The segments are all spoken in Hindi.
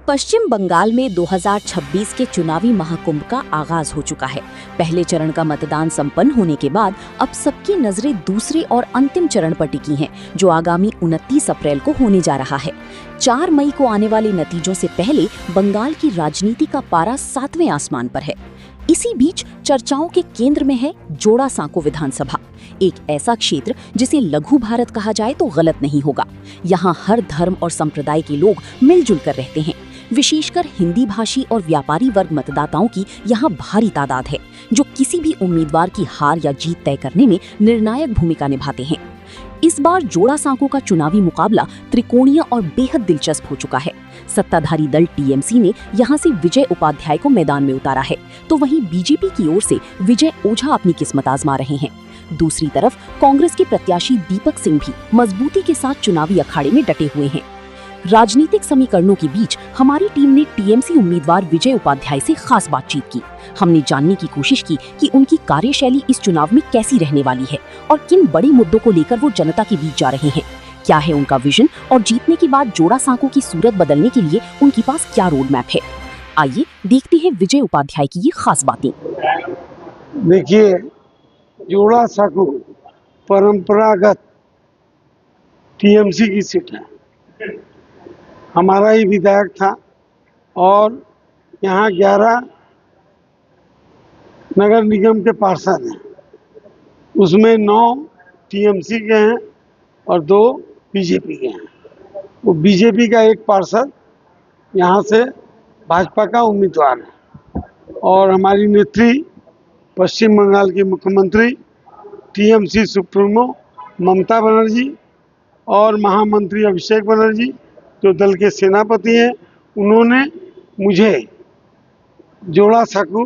पश्चिम बंगाल में 2026 के चुनावी महाकुंभ का आगाज हो चुका है। पहले चरण का मतदान संपन्न होने के बाद अब सबकी नजरें दूसरे और अंतिम चरण पर टिकी हैं, जो आगामी 29 अप्रैल को होने जा रहा है। 4 मई को आने वाले नतीजों से पहले बंगाल की राजनीति का पारा 7वें आसमान पर है। इसी बीच चर्चाओं के केंद्र में है जोड़ासांको विधानसभा, एक ऐसा क्षेत्र जिसे लघु भारत कहा जाए तो गलत नहीं होगा। यहाँ हर धर्म और संप्रदाय के लोग मिलजुल कर रहते हैं। विशेषकर हिंदी भाषी और व्यापारी वर्ग मतदाताओं की यहाँ भारी तादाद है, जो किसी भी उम्मीदवार की हार या जीत तय करने में निर्णायक भूमिका निभाते हैं। इस बार जोड़ासांको का चुनावी मुकाबला त्रिकोणीय और बेहद दिलचस्प हो चुका है। सत्ताधारी दल टीएमसी ने यहां से विजय उपाध्याय को मैदान में उतारा है, तो वहीं बीजेपी की ओर से विजय ओझा अपनी किस्मत आजमा रहे हैं। दूसरी तरफ कांग्रेस के प्रत्याशी दीपक सिंह भी मजबूती के साथ चुनावी अखाड़े में डटे हुए हैं। राजनीतिक समीकरणों के बीच हमारी टीम ने टीएमसी उम्मीदवार विजय उपाध्याय से खास बातचीत की। हमने जानने की कोशिश की कि उनकी कार्यशैली इस चुनाव में कैसी रहने वाली है और किन बड़े मुद्दों को लेकर वो जनता के बीच जा रहे हैं। क्या है उनका विजन और जीतने के बाद जोड़ासांको की सूरत बदलने के लिए उनके पास क्या रोड मैप है। आइए देखते हैं विजय उपाध्याय की ये खास बातें। देखिए, जोड़ासांको परंपरागत टीएमसी की सीट है। हमारा ही विधायक था और यहाँ 11 नगर निगम के पार्षद हैं, उसमें 9 टीएमसी के हैं और 2 बीजेपी के हैं। वो बीजेपी का एक पार्षद यहाँ से भाजपा का उम्मीदवार है और हमारी नेत्री पश्चिम बंगाल की मुख्यमंत्री टीएमसी सुप्रीमो ममता बनर्जी और महामंत्री अभिषेक बनर्जी जो दल के सेनापति हैं, उन्होंने मुझे जोड़ासांको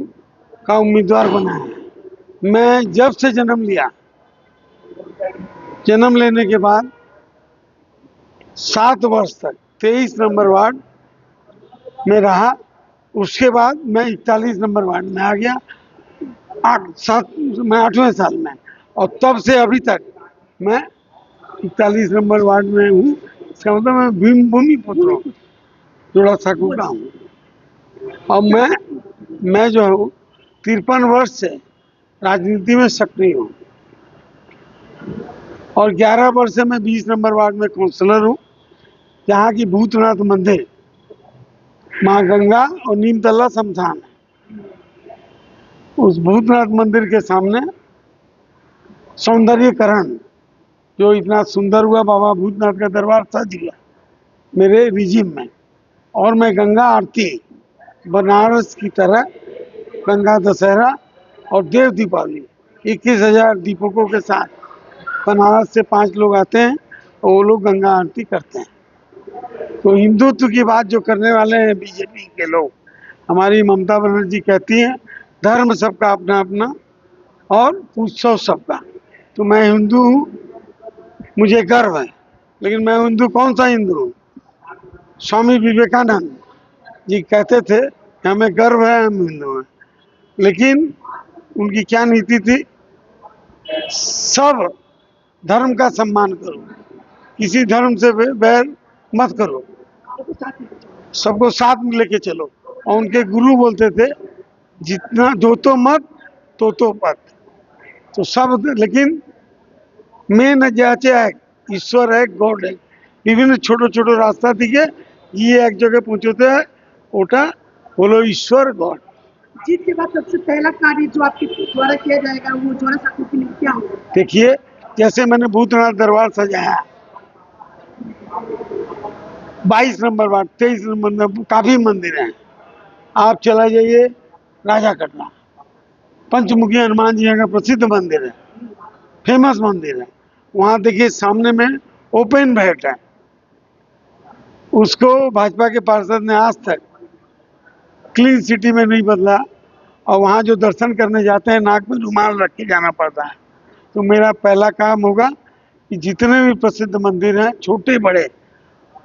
का उम्मीदवार बनाया है। मैं जब से जन्म लेने के बाद 7 वर्ष तक 23 नंबर वार्ड में रहा। उसके बाद मैं 41 नंबर वार्ड में आ गया। मैं 8वें साल में, और तब से अभी तक मैं 41 नंबर वार्ड में हूँ। इसका मतलब मैं भूमि पुत्र जोड़ासांको का हूँ। और मैं जो हूँ 53 वर्ष से राजनीति में सक्रिय हूँ और 11 वर्ष से मैं 20 नंबर वार्ड में काउंसलर हूँ। जहाँ की भूतनाथ मंदिर, माँ गंगा और नीमतला शमशान है। उस भूतनाथ मंदिर के सामने सौंदर्यीकरण जो इतना सुंदर हुआ, बाबा भूतनाथ का दरबार सज गया मेरे रिजिम में। और मैं गंगा आरती बनारस की तरह गंगा दशहरा और देव दीपावली 21,000 दीपकों के साथ बनारस से 5 लोग आते हैं और वो लोग गंगा आरती करते हैं। तो हिंदुत्व की बात जो करने वाले हैं बीजेपी के लोग, हमारी ममता बनर्जी कहती हैं धर्म सबका अपना अपना और उत्सव सबका। तो मैं हिंदू हूँ, मुझे गर्व है, लेकिन मैं हिंदू कौन सा हिंदू हूँ? स्वामी विवेकानंद जी कहते थे कि हमें गर्व है, हम हिंदू हैं। लेकिन उनकी क्या नीति थी? सब धर्म का सम्मान करो, किसी धर्म से बैर मत करो, सबको साथ में लेके चलो। और उनके गुरु बोलते थे जितना दो तो मत तो पत। तो सब, लेकिन मैं न जाचे एक ईश्वर है, गॉड है। विभिन्न छोटो छोटो रास्ता दिखे, ये एक जगह पहुंचते हैं, ओटा बोलो ईश्वर गॉड। जीत के बाद सबसे पहला कार्य जो आपके द्वारा किया जाएगा वो जोड़ासांको के लिए क्या होगा? देखिए, जैसे मैंने भूतनाथ दरबार सजाया 22 नंबर वार्ड, 23 नंबर, काफी मंदिर हैं। आप चला जाइए राजा कटरा, पंचमुखी हनुमान जी का प्रसिद्ध मंदिर है, फेमस मंदिर है। वहाँ देखिए सामने में ओपन बैट है, उसको भाजपा के पार्षद ने आज तक क्लीन सिटी में नहीं बदला। और वहाँ जो दर्शन करने जाते हैं नाक में रुमाल रख के जाना पड़ता है। तो मेरा पहला काम होगा कि जितने भी प्रसिद्ध मंदिर हैं छोटे बड़े,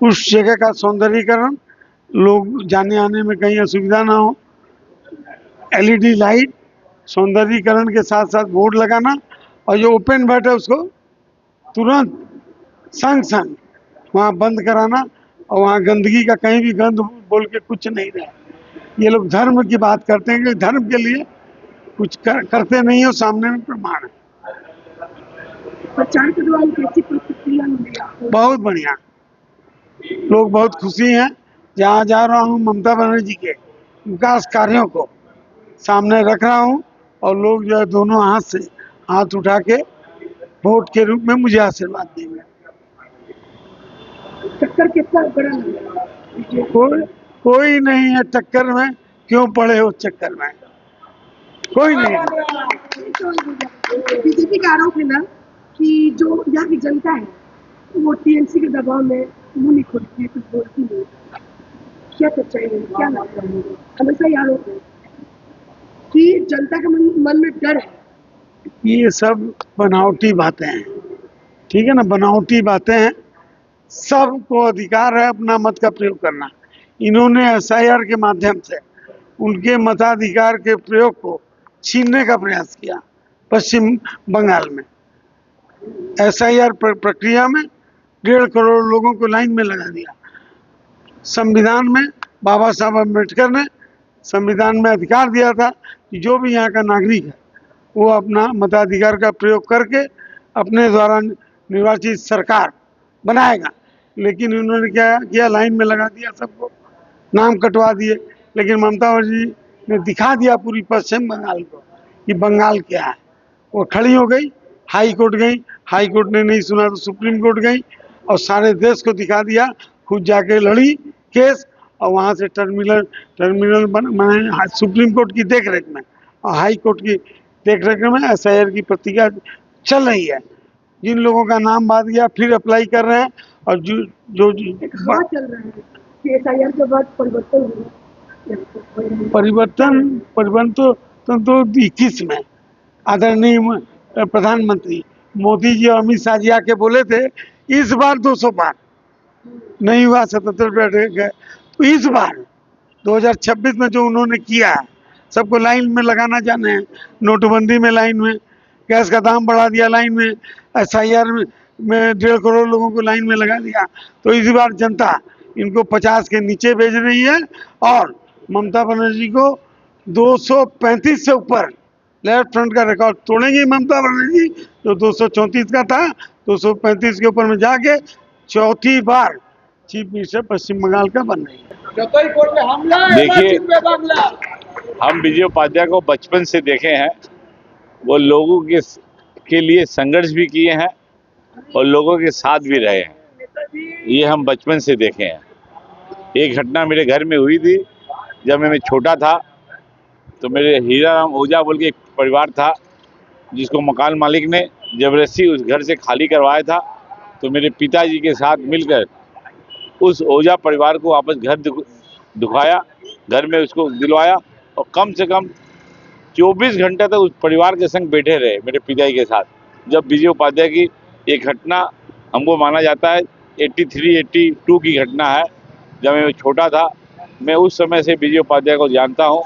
उस जगह का सौंदर्यीकरण, लोग जाने आने में कहीं असुविधा ना हो, एलईडी लाइट, सौंदर्यीकरण के साथ साथ बोर्ड लगाना, और जो ओपन बैठ है उसको तुरंत संग वहाँ बंद कराना। और वहाँ गंदगी का कहीं भी गंद बोल के कुछ नहीं रहे। ये लोग धर्म की बात करते हैं कि धर्म के लिए कुछ करते नहीं हो, सामने में प्रमाण है। प्रचार के दौरान कैसी प्रतिक्रिया मिली आपको? बहुत बढ़िया, लोग बहुत खुशी हैं। जहाँ जा रहा हूँ ममता बनर्जी के विकास कार्यों को सामने रख रहा हूँ और लोग जो है दोनों हाथ से हाथ उठा के वोट के रूप में मुझे आशीर्वाद देंगे। टक्कर कितना बड़ा लगा? कोई नहीं है टक्कर में, क्यों पड़े हो चक्कर में, कोई नहीं है। बीजेपी का आरोप है ना कि जो यहाँ की जनता है वो टीएमसी के दबाव में मुंह नहीं खोलती है, कुछ बोलती नहीं। क्या सच्चाई है, क्या लगता है? हमेशा ये आरोप है कि जनता के मन में डर है। ये सब बनावटी बातें हैं, ठीक है ना, बनावटी बातें हैं। सबको अधिकार है अपना मत का प्रयोग करना। इन्होंने एसआईआर के माध्यम से उनके मताधिकार के प्रयोग को छीनने का प्रयास किया पश्चिम बंगाल में। एसआईआर प्रक्रिया में 1.5 करोड़ लोगों को लाइन में लगा दिया। संविधान में बाबा साहब अम्बेडकर ने संविधान में अधिकार दिया था कि जो भी यहाँ का नागरिक है वो अपना मताधिकार का प्रयोग करके अपने द्वारा निर्वाचित सरकार बनाएगा। लेकिन उन्होंने क्या किया, लाइन में लगा दिया, सबको नाम कटवा दिए। लेकिन ममता बनर्जी ने दिखा दिया पूरी पश्चिम बंगाल को कि बंगाल क्या है। वो खड़ी हो गई, हाई कोर्ट गई, हाई कोर्ट ने नहीं सुना तो सुप्रीम कोर्ट गई और सारे देश को दिखा दिया। खुद जाके लड़ी केस और वहाँ से टर्मिनल बनाए सुप्रीम कोर्ट की देखरेख में और हाई कोर्ट की देखरेख में एसआईआर की प्रक्रिया चल रही है। जिन लोगों का नाम बाद गया फिर अप्लाई कर रहे हैं और जो चल रहा है कि एसआईआर के बाद परिवर्तन होगा। परिवर्तन तो 21 में आदरणीय प्रधानमंत्री मोदी जी और अमित शाह जी आके बोले थे इस बार 200 पार नहीं हुआ, 77 पे अटक गए। तो इस बार 2026 में जो उन्होंने किया है, सबको लाइन में लगाना जाने हैं, नोटबंदी में लाइन में, गैस का दाम बढ़ा दिया लाइन में, एसआईआर में 1.5 करोड़ लोगों को लाइन में लगा दिया। तो इस बार जनता इनको 50 के नीचे भेज रही है और ममता बनर्जी को 235 से ऊपर लेफ्ट फ्रंट का रिकॉर्ड तोड़ेंगी ममता बनर्जी, जो 234 का था 235 के ऊपर में जाके चौथी बार चीफ मिनिस्टर पश्चिम बंगाल का बन रही है। देखिए, हम विजय उपाध्याय को बचपन से देखे हैं। वो लोगों के लिए संघर्ष भी किए हैं और लोगों के साथ भी रहे हैं। ये हम बचपन से देखे हैं। एक घटना मेरे घर में हुई थी जब मैं छोटा था। तो मेरे हीरा राम ओझा बोल के एक परिवार था जिसको मकान मालिक ने जबरदस्ती उस घर से खाली करवाया था। तो मेरे पिताजी के साथ मिलकर उस ओझा परिवार को वापस घर दिखाया, घर में उसको दिलवाया और कम से कम 24 घंटे तक उस परिवार के संग बैठे रहे मेरे पिताजी के साथ। जब विजय उपाध्याय की एक घटना हमको माना जाता है 83-82 की घटना है, जब मैं छोटा था। मैं उस समय से विजय उपाध्याय को जानता हूँ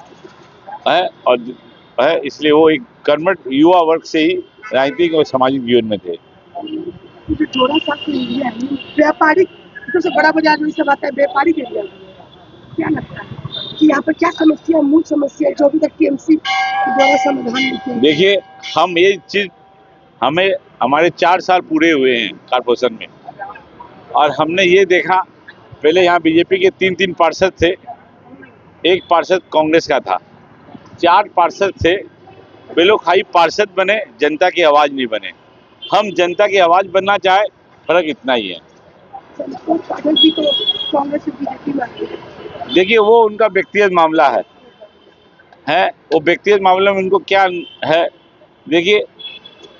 और इसलिए वो एक कर्मठ युवा वर्ग से ही राजनीतिक और सामाजिक जीवन में थे। जो जोड़ा साहब एरिया है व्यापारिक सबसे बड़ा बाजार जो सब आता है व्यापारिक एरिया, क्या लगता है कि यहाँ पर क्या समस्या, मूल समस्या जो अभी तक टीएमसी द्वारा समाधान नहीं किया? देखिए, हम ये चीज हमारे 4 साल पूरे हुए हैं कारपोरेशन में और हमने ये देखा, पहले यहाँ बीजेपी के 3 पार्षद थे, एक पार्षद कांग्रेस का था, 4 पार्षद थे। वे लोग खाली पार्षद बने, जनता की आवाज नहीं बने। हम जनता की आवाज बनना चाहे, फर्क इतना ही है। देखिए, वो उनका व्यक्तिगत मामला है। वो व्यक्तिगत मामले में उनको क्या है। देखिए,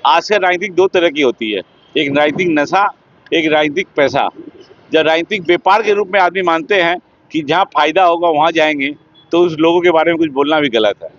आज से राजनीतिक 2 तरह की होती है, एक राजनीतिक नशा, एक राजनीतिक पैसा। जब राजनीतिक व्यापार के रूप में आदमी मानते हैं कि जहाँ फायदा होगा वहाँ जाएंगे, तो उस लोगों के बारे में कुछ बोलना भी गलत है।